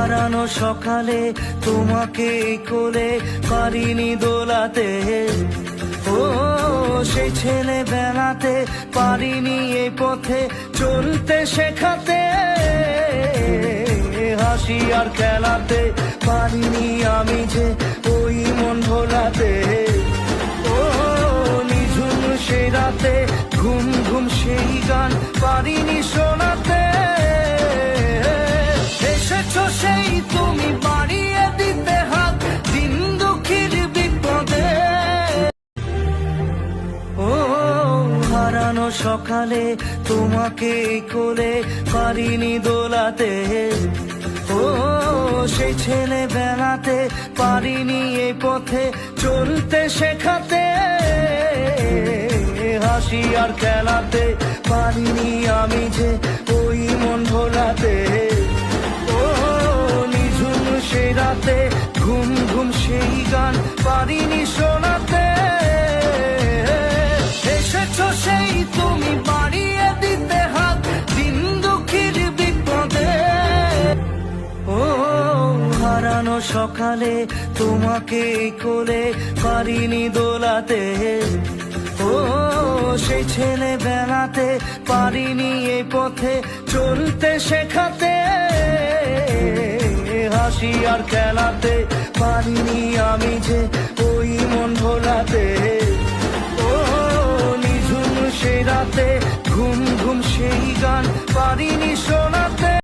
হারানো সকালে তোমাকে কোলে পারিনি দোলাতে, ও সেই ছেলে বেলাতে পারিনি এই পথে চলতে শেখাতে, হাসি আর খেলাতে পারিনি আমি যে ওই মন ভোলাতে, ও নিঝুম সেই রাতে ঘুম ঘুম সেই গান পারিনি শোনাতে, এসেছো সেই তুমি বাড়িয়ে দিতে হাত দিন দুঃখীর বিপদে, ও হারানো সকালে তোমাকে কোলে পারিনি দোলাতে, ও সেই ছেলে বেলাতে পারিনি এই পথে চলতে শেখাতে, হাসি আর খেলাতে পারিনি আমি যে ওই মন ভোলাতে, ও নিঝুম সেই রাতে ঘুম ঘুম সেই গান পারিনি শোনাতে, এসেছো সেই তুমি বাড়িয়ে দিতে হাত দিন দুঃখীর বিপদে, ও হারানো সকালে তোমাকে কোলে পারিনি দোলাতে, ও সেই ছেলে বেলাতে পারিনি এই পথে চলতে শেখাতে, হাসি আর খেলাতে পারিনি আমি যে ওই মন ভোলাতে, ও নিঝুম সেই রাতে ঘুম ঘুম সেই গান পারিনি শোনাতে।